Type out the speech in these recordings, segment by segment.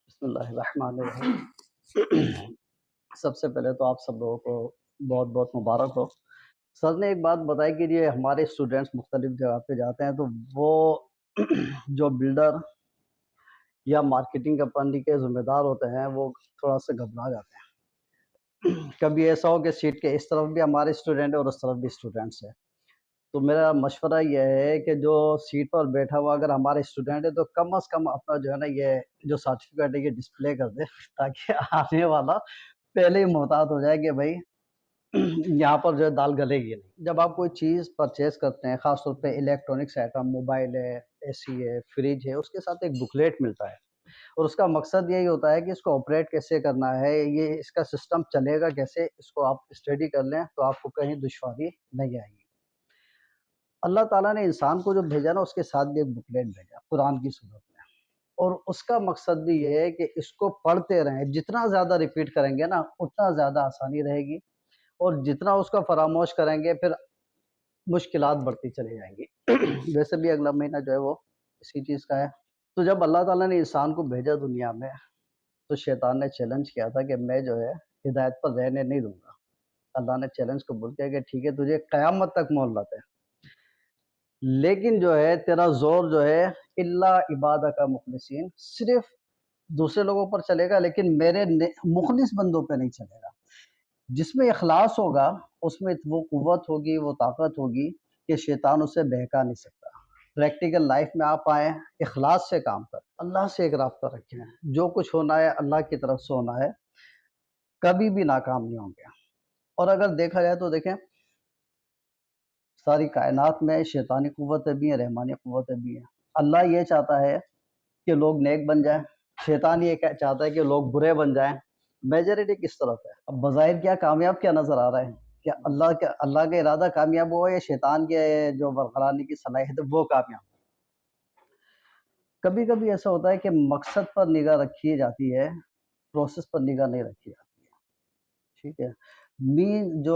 بسم اللہ الرحمن الرحیم۔ سب سے پہلے تو آپ سب لوگوں کو بہت بہت مبارک ہو۔ سر نے ایک بات بتائی کہ یہ ہمارے اسٹوڈنٹس مختلف جگہ پہ جاتے ہیں تو وہ جو بلڈر یا مارکیٹنگ کمپنی کے ذمہ دار ہوتے ہیں وہ تھوڑا سا گھبرا جاتے ہیں۔ کبھی ایسا ہو کہ سیٹ کے اس طرف بھی ہمارے اسٹوڈنٹ اور اس طرف بھی اسٹوڈنٹس ہیں، تو میرا مشورہ یہ ہے کہ جو سیٹ پر بیٹھا ہوا اگر ہمارے اسٹوڈنٹ ہے تو کم از کم اپنا جو ہے نا یہ جو سرٹیفکیٹ ہے یہ ڈسپلے کر دے، تاکہ آنے والا پہلے ہی محتاط ہو جائے کہ بھائی یہاں پر جو ہے دال گلے گی نہیں۔ جب آپ کوئی چیز پرچیز کرتے ہیں، خاص طور پہ الیکٹرانکس آئٹم، موبائل ہے، اے سی ہے، فریج ہے، اس کے ساتھ ایک بکلیٹ ملتا ہے، اور اس کا مقصد یہی ہوتا ہے کہ اس کو آپریٹ کیسے کرنا ہے، یہ اس کا سسٹم چلے گا کیسے، اس کو آپ اسٹڈی کر لیں تو آپ کو کہیں دشواری نہیں آئے گی۔ اللہ تعالیٰ نے انسان کو جو بھیجا نا اس کے ساتھ بھی ایک بکلیٹ بھیجا قرآن کی صورت میں، اور اس کا مقصد بھی یہ ہے کہ اس کو پڑھتے رہیں، جتنا زیادہ ریپیٹ کریں گے نا اتنا زیادہ آسانی رہے گی، اور جتنا اس کا فراموش کریں گے پھر مشکلات بڑھتی چلی جائیں گی۔ ویسے بھی اگلا مہینہ جو ہے وہ اسی چیز کا ہے۔ تو جب اللہ تعالیٰ نے انسان کو بھیجا دنیا میں تو شیطان نے چیلنج کیا تھا کہ میں جو ہے ہدایت پر رہنے نہیں دوں گا۔ اللہ نے چیلنج قبول کیا کہ ٹھیک ہے تجھے قیامت تک مہلت ہے، لیکن جو ہے تیرا زور جو ہے اللہ عبادہ کا مخلصین، صرف دوسرے لوگوں پر چلے گا لیکن میرے مخلص بندوں پہ نہیں چلے گا۔ جس میں اخلاص ہوگا اس میں وہ قوت ہوگی، وہ طاقت ہوگی کہ شیطان اسے بہکا نہیں سکتا۔ پریکٹیکل لائف میں آپ آئیں، اخلاص سے کام کریں، اللہ سے ایک رابطہ رکھیں، جو کچھ ہونا ہے اللہ کی طرف سے ہونا ہے، کبھی بھی ناکام نہیں ہوں گے۔ اور اگر دیکھا جائے تو دیکھیں ساری کائنات میں شیطانی قوتیں بھی ہیں، رحمانی قوتیں بھی ہیں۔ اللہ یہ چاہتا ہے کہ لوگ نیک بن جائیں، شیطان یہ چاہتا ہے کہ لوگ برے بن جائیں۔ میجورٹی کس طرف ہے؟ اب بظاہر کیا کامیاب کیا نظر آ رہا ہے؟ کیا اللہ کا ارادہ کامیاب ہوا یا شیطان کے جو برقراری کی صلاحیت ہے وہ کامیاب؟ کبھی کبھی ایسا ہوتا ہے کہ مقصد پر نگاہ رکھی جاتی ہے، پروسیس پر نگاہ نہیں رکھی جاتی ہے، ٹھیک ہے۔ جو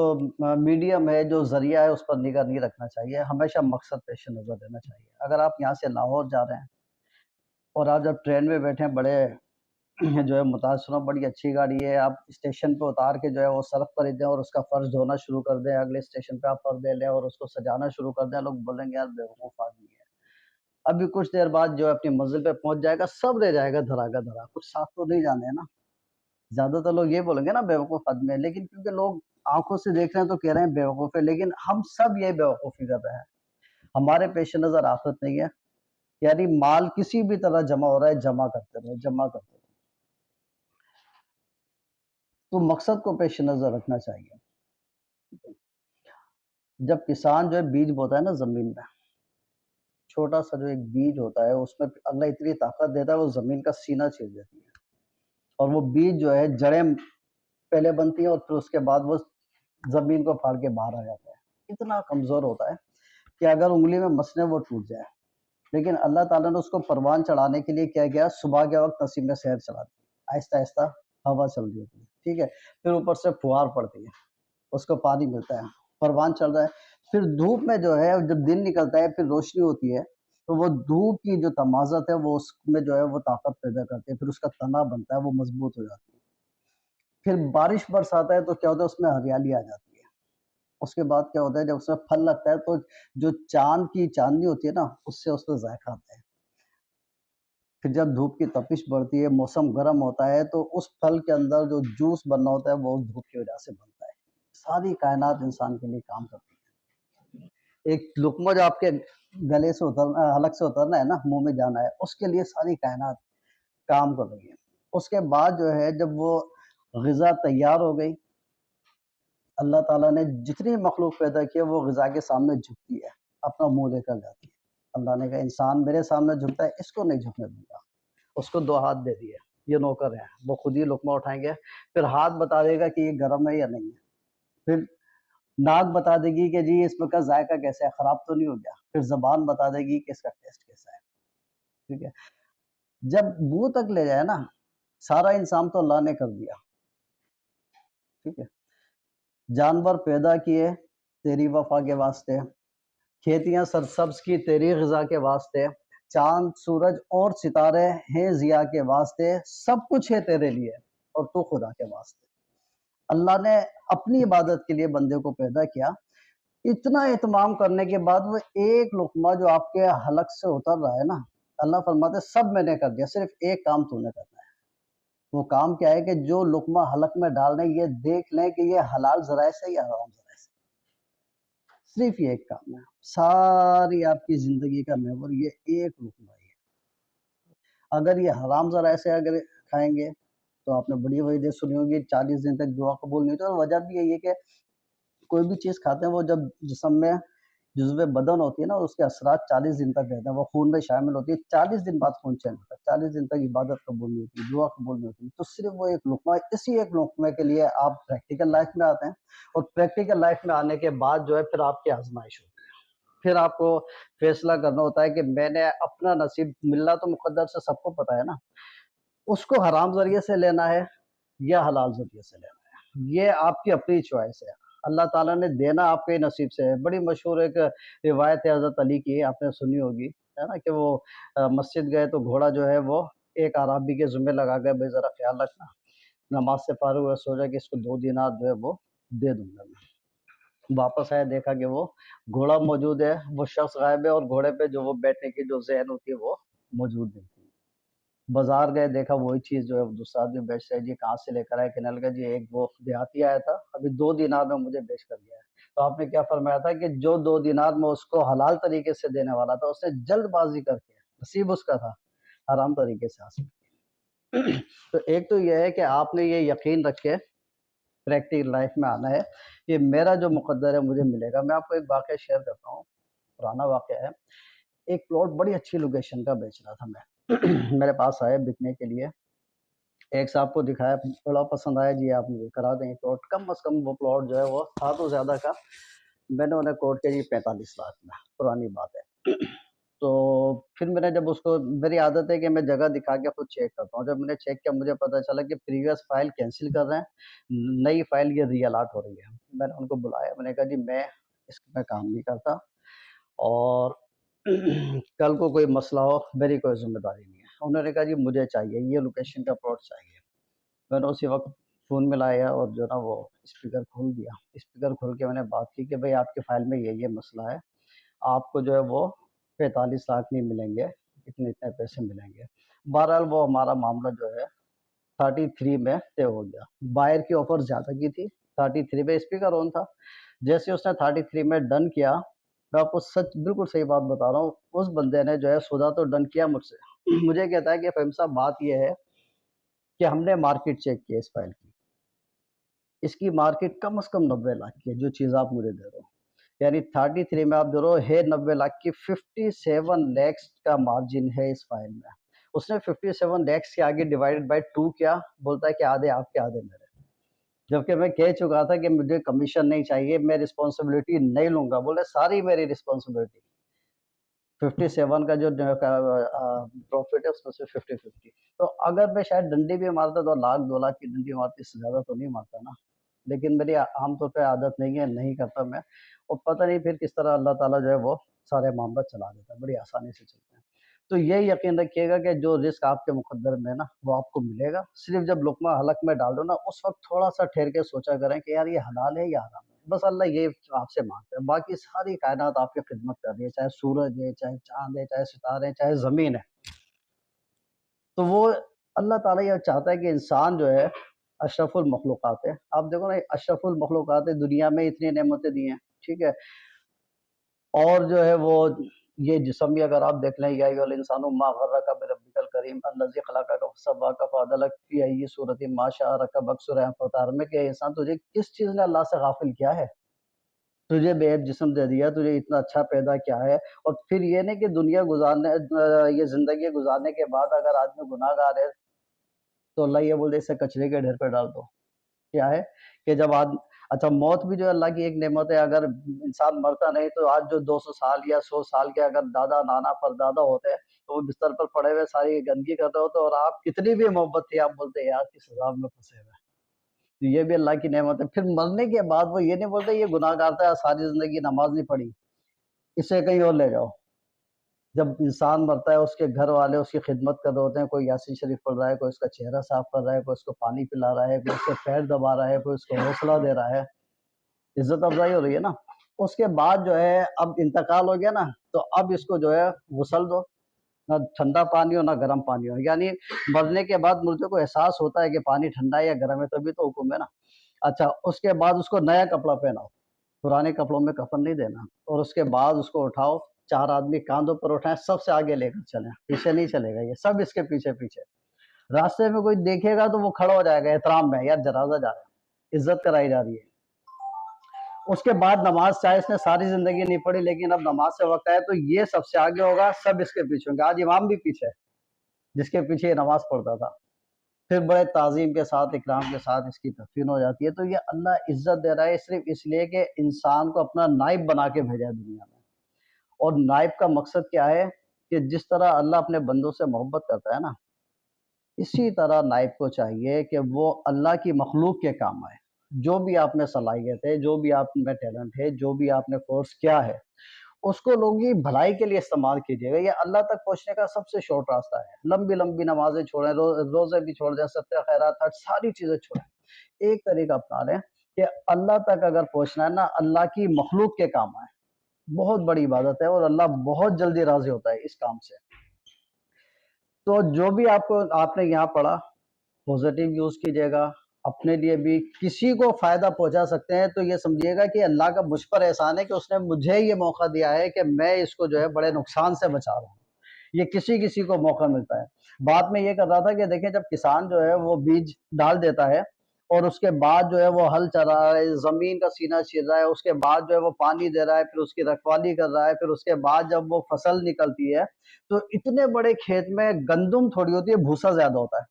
میڈیم ہے، جو ذریعہ ہے، اس پر نگاہ نہیں رکھنا چاہیے، ہمیشہ مقصد پیش نظر رہنا چاہیے۔ اگر آپ یہاں سے لاہور جا رہے ہیں اور آپ جب ٹرین میں بیٹھیں، بڑے جو ہے متاثر ہوں، بڑی اچھی گاڑی ہے، آپ اسٹیشن پہ اتار کے جو ہے وہ سرف خرید دیں اور اس کا فرش دھونا شروع کر دیں، اگلے اسٹیشن پہ آپ فرش دے لیں اور اس کو سجانا شروع کر دیں، لوگ بولیں گے یار بیوقوف آدمی ہے۔ ابھی کچھ دیر بعد جو ہے اپنی منزل پہ پہنچ جائے گا، سب رہ جائے گا دھرا کا دھرا، کچھ ساتھ تو نہیں جانے ہیں نا۔ زیادہ تر لوگ یہ بولیں گے نا بیوقوف آدمی ہے، لیکن کیونکہ لوگ آنکھوں سے دیکھ رہے ہیں تو کہہ رہے ہیں بیوقوف ہے، لیکن ہم سب یہ بیوقوفی کر رہے ہیں۔ ہمارے پیش نظر آخرت نہیں ہے، یعنی مال کسی بھی طرح جمع ہو رہا ہے، جمع کرتے رہو، جمع کرتے رہو۔ تو مقصد کو پیش نظر رکھنا چاہیے۔ جب کسان جو ہے بیج بوتا ہے نا زمین میں، چھوٹا سا جو ایک بیج ہوتا ہے اس میں اللہ اتنی طاقت دیتا ہے وہ زمین کا سینہ چھید دیتی ہے، اور وہ بیج جو ہے جڑیں پہلے بنتی ہیں اور پھر اس کے بعد وہ زمین کو پھاڑ کے باہر آ جاتا ہے۔ اتنا کمزور ہوتا ہے کہ اگر انگلی میں مسنے وہ ٹوٹ جائے، لیکن اللہ تعالیٰ نے اس کو پروان چڑھانے کے لیے کیا کیا، صبح کے وقت نسیم سحر چلا دی، آہستہ آہستہ ہوا چل رہی ہوتی ہے، ٹھیک ہے، پھر اوپر سے فوار پڑتی ہے، اس کو پانی ملتا ہے، پروان چڑھ رہا ہے، پھر دھوپ میں جو ہے جب دن نکلتا ہے پھر روشنی ہوتی ہے تو وہ دھوپ کی جو تمازت ہے وہ اس میں جو ہے وہ طاقت پیدا کرتی ہے، پھر اس کا تنا بنتا ہے، وہ مضبوط ہو جاتی ہے، پھر بارش برساتا ہے تو کیا ہوتا ہے اس میں ہریالی آ جاتی ہے، اس کے بعد کیا ہوتا ہے جب اس میں پھل لگتا ہے تو جو چاند کی چاندنی ہوتی ہے نا اس سے اس پہ ذائقہ آتا ہے، پھر جب دھوپ کی تپش بڑھتی ہے، موسم گرم ہوتا ہے تو اس پھل کے اندر جو جوس بننا ہوتا ہے وہ اس دھوپ کی وجہ سے بنتا ہے۔ ساری کائنات انسان کے لیے کام کرتی ہے۔ ایک لقمہ جو آپ کے گلے سے اترنا، حلق سے اترنا ہے نا، منہ میں جانا ہے، اس کے لیے ساری کائنات کام کر رہی ہے۔ اس کے بعد جو ہے جب وہ غذا تیار ہو گئی، اللہ تعالیٰ نے جتنی مخلوق پیدا کی ہے وہ غذا کے سامنے جھکتی ہے، اپنا منہ لے کر جاتی ہے۔ اللہ نے کہا انسان میرے سامنے جھکتا ہے، اس کو نہیں جھکنے دوں گا۔ اس کو 2 ہاتھ دے دیے، یہ نوکر ہیں، وہ خود ہی لقمہ اٹھائیں گے، پھر ہاتھ بتا دے گا کہ یہ گرم ہے یا نہیں ہے، پھر ناک بتا دے گی کہ جی اس میں کا ذائقہ کیسا ہے، خراب تو نہیں ہو گیا، پھر زبان بتا دے گی کہ اس کا ٹیسٹ کیسا ہے، ٹھیک ہے۔ جب منہ تک لے جائے نا، سارا انسان تو اللہ نے کر دیا، ٹھیک ہے، جانور پیدا کیے تیری وفا کے واسطے، کھیتیاں سرسبز کی تیری غذا کے واسطے، چاند سورج اور ستارے ہیں ضیاء کے واسطے، سب کچھ ہے تیرے لیے اور تو خدا کے واسطے۔ اللہ نے اپنی عبادت کے لیے بندے کو پیدا کیا، اتنا اہتمام کرنے کے بعد وہ ایک لقمہ جو آپ کے حلق سے اتر رہا ہے نا، اللہ فرماتے سب میں نے کر دیا، صرف ایک کام تو نے کرنا ہے۔ وہ کام کیا ہے کہ جو لقمہ حلق میں ڈالنے یہ دیکھ لیں کہ یہ حلال ذرائع سے یا حرام ذرائع سے، صرف یہ ایک کام ہے۔ ساری آپ کی زندگی کا محور یہ ایک لقمہ ہی ہے۔ اگر یہ حرام ذرائع سے اگر کھائیں گے تو آپ نے بڑی وجہ سنی ہوگی 40 دن تک دعا قبول نہیں ہوتی، اور وجہ بھی یہی ہے کہ کوئی بھی چیز کھاتے ہیں وہ جب جسم میں جزو بدن ہوتی ہے نا، اس کے اثرات 40 دن تک رہتے ہیں، وہ خون میں شامل ہوتی ہے، 40 دن بعد خون چینج ہوتا ہے، 40 دن تک عبادت قبول نہیں ہوتی، دعا قبول نہیں ہوتی۔ تو صرف وہ ایک لقمہ، اسی ایک لقمے کے لیے آپ پریکٹیکل لائف میں آتے ہیں، اور پریکٹیکل لائف میں آنے کے بعد جو ہے پھر آپ کی آزمائش ہوتی ہے، پھر آپ کو فیصلہ کرنا ہوتا ہے کہ میں نے اپنا نصیب، ملنا تو مقدر سے سب کو پتہ ہے نا، اس کو حرام ذریعے سے لینا ہے یا حلال ذریعے سے لینا ہے، یہ آپ کی اپنی چوائس ہے۔ اللہ تعالیٰ نے دینا آپ کے نصیب سے ہے۔ بڑی مشہور ایک روایت ہے حضرت علی کی، آپ نے سنی ہوگی، ہے نا، کہ وہ مسجد گئے تو گھوڑا جو ہے وہ ایک عرابی کے ذمہ لگا گئے، بھائی ذرا خیال رکھنا، نماز سے فارغ ہوئے سوچا کہ اس کو 2 دینار جو ہے وہ دے دوں گا میں۔ واپس آیا، دیکھا کہ وہ گھوڑا موجود ہے، وہ شخص غائب ہے، اور گھوڑے پہ جو وہ بیٹھنے کی جو ذہن ہوتی ہے وہ موجود نہیں تھی۔ بازار گئے، دیکھا وہی چیز جو ہے دوسرا آدمی بیچ رہا ہے، جی کہاں سے لے کر آئے؟ کہنے لگا جی ایک وہ دیہاتی آیا تھا، ابھی 2 دینار میں مجھے بیچ کر گیا ہے۔ تو آپ نے کیا فرمایا تھا کہ جو 2 دینار میں اس کو حلال طریقے سے دینے والا تھا، اس نے جلد بازی کر کے، نصیب اس کا تھا حرام طریقے سے حاصل کیا۔ تو ایک تو یہ ہے کہ آپ نے یہ یقین رکھ کے پریکٹیکل لائف میں آنا ہے کہ میرا جو مقدر ہے مجھے ملے گا۔ میں آپ کو ایک واقعہ شیئر کرتا ہوں، پرانا واقعہ ہے۔ ایک پلاٹ بڑی اچھی لوکیشن کا بیچ رہا تھا میں، میرے پاس آئے بکنے کے لیے، ایک صاحب کو دکھایا، بڑا پسند آیا، جی آپ مجھے کرا دیں پلاٹ، کم از کم وہ پلاٹ جو ہے وہ تھا تو زیادہ کا، میں نے انہیں کوٹ کیا جی 45 لاکھ میں، پرانی بات ہے۔ تو پھر میں نے جب اس کو، میری عادت ہے کہ میں جگہ دکھا کے خود چیک کرتا ہوں، جب میں نے چیک کیا مجھے پتا چلا کہ پریویس فائل کینسل کر رہے ہیں، نئی فائل یہ ری الاٹ ہو رہی ہے۔ میں نے ان کو بلایا، میں نے کہا جی میں اس میں کام نہیں کرتا، اور کل کو کوئی مسئلہ ہو میری کوئی ذمہ داری نہیں ہے۔ انہوں نے کہا جی مجھے چاہیے، یہ لوکیشن کا پلاٹ چاہیے۔ میں نے اسی وقت فون ملایا اور جو نا وہ اسپیکر کھول دیا، اسپیکر کھول کے میں نے بات کی کہ بھئی آپ کی فائل میں یہ مسئلہ ہے، آپ کو جو ہے وہ 45 لاکھ نہیں ملیں گے، اتنے پیسے ملیں گے۔ بہرحال وہ ہمارا معاملہ جو ہے 33 میں طے ہو گیا۔ بائر کی آفر زیادہ کی تھی، 33 میں اسپیکر آن تھا۔ جیسے اس نے 33 میں ڈن کیا، میں آپ کو سچ بالکل صحیح بات بتا رہا ہوں، اس بندے نے جو ہے سودا تو ڈن کیا مجھ سے، مجھے کہتا ہے کہ فہیم صاحب بات یہ ہے کہ ہم نے مارکیٹ چیک کی اس فائل کی، اس کی مارکیٹ کم از کم 90 لاکھ کی ہے، جو چیز آپ مجھے دے رہے ہو، یعنی 33 میں آپ دے رہے ہو ہے 90 لاکھ کی، 57 لیکس کا مارجن ہے اس فائل میں۔ اس نے 57 لیکس کے آگے ڈیوائیڈ بائی 2 کیا، بولتا ہے کہ آدھے آپ کے آدھے میرے، جبکہ میں کہہ چکا تھا کہ مجھے کمیشن نہیں چاہیے، میں رسپانسبلٹی نہیں لوں گا، بولے ساری میری رسپانسبلٹی، 57 کا جو پروفٹ ہے اس میں سے 50-50۔ تو اگر میں شاید ڈنڈی بھی مارتا تو 1-2 لاکھ کی ڈنڈی مارتی، اس سے زیادہ تو نہیں مارتا نا، لیکن میری عام طور پہ عادت نہیں ہے، نہیں کرتا میں، اور پتہ نہیں پھر کس طرح اللہ تعالیٰ جو ہے وہ سارے معاملات چلا دیتا ہے، بڑی آسانی سے چلتے ہیں۔ تو یہ یقین رکھیے گا کہ جو رزق آپ کے مقدر میں نا وہ آپ کو ملے گا، صرف جب لقمہ حلق میں ڈال دو نا اس وقت تھوڑا سا ٹھہر کے سوچا کریں کہ یار یہ حلال ہے یا حرام ہے، بس اللہ یہ آپ سے مانگتا ہے، باقی ساری کائنات آپ کی خدمت کر رہی ہے، چاہے سورج ہے، چاہے چاند ہے، چاہے ستارے ہیں، چاہے زمین ہے۔ تو وہ اللہ تعالیٰ یہ چاہتا ہے کہ انسان جو ہے اشرف المخلوقات ہے، آپ دیکھو نا اشرف المخلوقات ہے، دنیا میں اتنی نعمتیں دی ہیں، ٹھیک ہے، اور جو ہے وہ یہ جسم بھی اگر آپ دیکھ لیں، یا ایھا الانسان ما غرک بربک الکریم الذی خلقک فسواک فعدلک فی ای صورت ما شاء رکبک، سورہ انفطار میں، کہ انسان تجھے کس چیز نے اللہ سے غافل کیا ہے، تجھے بے عیب جسم دے دیا، تجھے اتنا اچھا پیدا کیا ہے، اور پھر یہ نہیں کہ دنیا گزارنے، یہ زندگی گزارنے کے بعد اگر آدمی گناہ گار ہے تو اللہ یہ بول دے اسے کچرے کے ڈھیر پہ ڈال دو۔ کیا ہے کہ جب اچھا موت بھی جو اللہ کی ایک نعمت ہے، اگر انسان مرتا نہیں تو آج جو 200 سال یا 100 سال کے اگر دادا نانا پر دادا ہوتے تو وہ بستر پر پڑے ہوئے ساری گندگی کرتے ہوتے، اور آپ کتنی بھی محبت تھی آپ بولتے یار کی سزا میں پھنسے ہوئے، تو یہ بھی اللہ کی نعمت ہے۔ پھر مرنے کے بعد وہ یہ نہیں بولتے یہ گناہ گار تھا، ساری زندگی نماز نہیں پڑھی، اسے کہیں اور لے جاؤ، جب انسان مرتا ہے اس کے گھر والے اس کی خدمت کر رہے ہوتے ہیں، کوئی یاسین شریف پڑھ رہا ہے، کوئی اس کا چہرہ صاف کر رہا ہے، کوئی اس کو پانی پلا رہا ہے، کوئی اس کے پیر دبا رہا ہے، کوئی اس کو حوصلہ دے رہا ہے، عزت افزائی ہو رہی ہے نا۔ اس کے بعد جو ہے اب انتقال ہو گیا نا، تو اب اس کو جو ہے غسل دو، نہ ٹھنڈا پانی ہو نہ گرم پانی ہو، یعنی مرنے کے بعد مردے کو احساس ہوتا ہے کہ پانی ٹھنڈا ہے یا گرم ہے، تبھی تو حکم ہے نا۔ اچھا، اس کے بعد اس کو نیا کپڑا پہناؤ، پرانے کپڑوں میں کفن نہیں دینا، اور اس کے بعد اس کو اٹھاؤ، 4 آدمی کاندھوں پر اٹھائیں، سب سے آگے لے کر چلیں، پیچھے نہیں چلے گا، یہ سب اس کے پیچھے پیچھے۔ راستے میں کوئی دیکھے گا تو وہ کھڑا ہو جائے گا احترام میں، یار جنازہ جا رہا ہے، عزت کرائی جا رہی ہے۔ اس کے بعد نماز، چاہے اس نے ساری زندگی نہیں پڑھی، لیکن اب نماز سے وقت ہے تو یہ سب سے آگے ہوگا، سب اس کے پیچھے ہوں گے۔ آج امام بھی پیچھے ہے، جس کے پیچھے یہ نماز پڑھتا تھا، پھر بڑے تعظیم کے ساتھ، اکرام کے ساتھ اس کی تدفین ہو جاتی ہے۔ تو یہ اللہ عزت دے رہا ہے صرف اس لیے کہ انسان کو اپنا نائب بنا کے بھیجا ہے دنیا میں۔ اور نائب کا مقصد کیا ہے کہ جس طرح اللہ اپنے بندوں سے محبت کرتا ہے نا، اسی طرح نائب کو چاہیے کہ وہ اللہ کی مخلوق کے کام آئے۔ جو بھی آپ میں صلاحیت ہے، جو بھی آپ میں ٹیلنٹ ہے، جو بھی آپ نے کورس کیا ہے، اس کو لوگوں کی بھلائی کے لیے استعمال کیجیے گا۔ یہ اللہ تک پہنچنے کا سب سے شارٹ راستہ ہے۔ لمبی لمبی نمازیں چھوڑیں، روزے بھی چھوڑ دیں، صدقہ خیرات، ساری چیزیں چھوڑیں، ایک طریقہ اپنا لیں کہ اللہ تک اگر پہنچنا ہے نا، اللہ کی مخلوق کے کام آئے۔ بہت بڑی عبادت ہے اور اللہ بہت جلدی راضی ہوتا ہے اس کام سے۔ تو جو بھی آپ نے یہاں پڑھا، پوزیٹیو یوز کیجیے گا، اپنے لیے بھی کسی کو فائدہ پہنچا سکتے ہیں تو یہ سمجھیے گا کہ اللہ کا مجھ پر احسان ہے کہ اس نے مجھے یہ موقع دیا ہے کہ میں اس کو جو ہے بڑے نقصان سے بچا رہا ہوں۔ یہ کسی کو موقع ملتا ہے۔ بات میں یہ کر رہا تھا کہ دیکھیں، جب کسان جو ہے وہ بیج ڈال دیتا ہے اور اس کے بعد جو ہے وہ ہل چلا رہا ہے، زمین کا سینہ چیر رہا ہے، اس کے بعد جو ہے وہ پانی دے رہا ہے، پھر اس کی رکھوالی کر رہا ہے، پھر اس کے بعد جب وہ فصل نکلتی ہے تو اتنے بڑے کھیت میں گندم تھوڑی ہوتی ہے، بھوسا زیادہ ہوتا ہے۔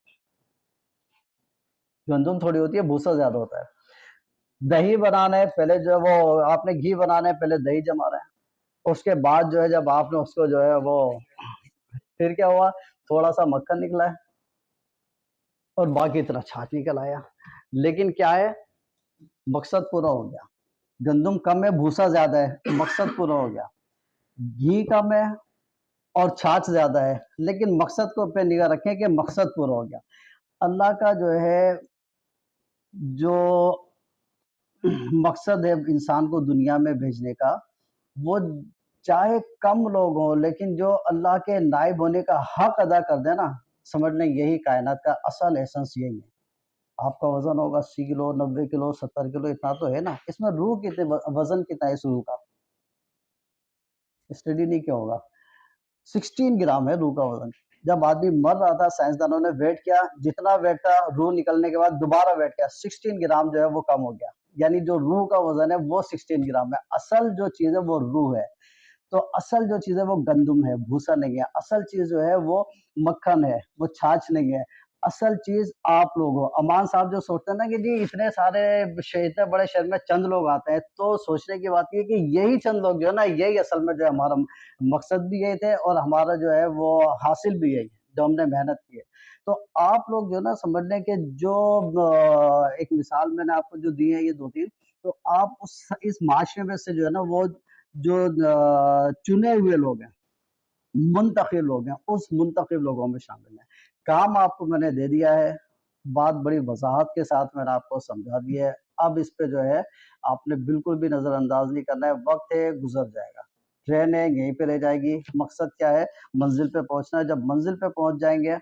گندم تھوڑی ہوتی ہے، بھوسا زیادہ ہوتا ہے۔ دہی بنانا ہے، پہلے جو ہے وہ آپ نے گھی بنانا ہے، پہلے دہی جما رہے ہیں، اس کے بعد جو ہے جب آپ نے اس کو جو ہے وہ پھر کیا ہوا، تھوڑا سا مکھن نکلا ہے اور باقی اتنا چھاچ نکل آیا، لیکن کیا ہے، مقصد پورا ہو گیا۔ گندم کم ہے، بھوسا زیادہ ہے، مقصد پورا ہو گیا۔ گھی کم ہے اور چھاچ زیادہ ہے، لیکن مقصد کو پہ نگاہ رکھیں کہ مقصد پورا ہو گیا۔ اللہ کا جو ہے جو مقصد ہے انسان کو دنیا میں بھیجنے کا، وہ چاہے کم لوگ ہوں، لیکن جو اللہ کے نائب ہونے کا حق ادا کر دیں نا، سمجھ لیں یہی کائنات کا اصل ایسنس یہی ہے۔ آپ کا وزن ہوگا 80 کلو، 90 کلو، 70 کلو، اتنا تو ہے نا، اس میں روح کتنے، وزن کتنا ہے اس روح کا، اسٹڈی نہیں کیا ہوگا، 16 گرام ہے روح کا وزن۔ جب آدمی مر رہا تھا، سائنسدانوں نے ویٹ کیا، جتنا ویٹ تھا روح نکلنے کے بعد دوبارہ ویٹ کیا، 16 گرام جو ہے وہ کم ہو گیا، یعنی جو روح کا وزن ہے وہ 16 گرام ہے۔ اصل جو چیز ہے وہ روح ہے۔ تو اصل جو چیز ہے وہ گندم ہے، بھوسا نہیں ہے۔ اصل چیز جو ہے وہ مکھن ہے، وہ چھاچ نہیں ہے۔ اصل چیز آپ لوگ ہو۔ امان صاحب جو سوچتے ہیں نا کہ جی اتنے سارے اتنے بڑے شہر میں چند لوگ آتے ہیں، تو سوچنے کی بات یہ کہ یہی چند لوگ جو ہے نا، یہی اصل میں جو ہے ہمارا مقصد بھی یہی تھے اور ہمارا جو ہے وہ حاصل بھی یہی ہے جو ہم نے محنت کی ہے۔ تو آپ لوگ جو ہے نا سمجھ لیں کہ جو ایک مثال میں نے آپ کو جو دی ہے یہ 2-3، تو آپ اس معاشرے میں سے جو ہے نا وہ جو چنے ہوئے لوگ ہیں، منتخب لوگ ہیں، اس منتخب لوگوں میں شامل ہیں۔ کام آپ کو میں نے دے دیا ہے، بات بڑی وضاحت کے ساتھ میں نے آپ کو سمجھا دی ہے۔ اب اس پہ جو ہے آپ نے بالکل بھی نظر انداز نہیں کرنا ہے، وقت ہے گزر جائے گا، ٹرین ہے یہیں پہ رہ جائے گی۔ مقصد کیا ہے، منزل پہ پہنچنا ہے۔ جب منزل پہ پہنچ جائیں گے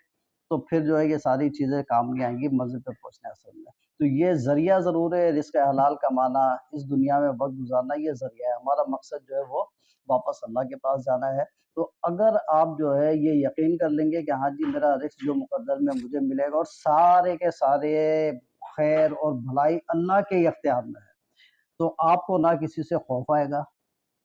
تو پھر جو ہے یہ ساری چیزیں کام نہیں آئیں گی منزل پہ پہنچنے اصل میں۔ تو یہ ذریعہ ضرور ہے، رزق حلال کمانا، اس دنیا میں وقت گزارنا، یہ ذریعہ ہے۔ ہمارا مقصد جو ہے وہ واپس اللہ کے پاس جانا ہے۔ تو اگر آپ جو ہے یہ یقین کر لیں گے کہ ہاں جی میرا رزق جو مقدر میں مجھے ملے گا، اور سارے کے سارے خیر اور بھلائی اللہ کے اختیار میں ہے، تو آپ کو نہ کسی سے خوف آئے گا،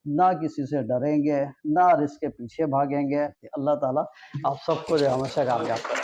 نہ کسی سے ڈریں گے، نہ رزق کے پیچھے بھاگیں گے۔ اللہ تعالیٰ آپ سب کو جو ہمیشہ کامیاب کرے۔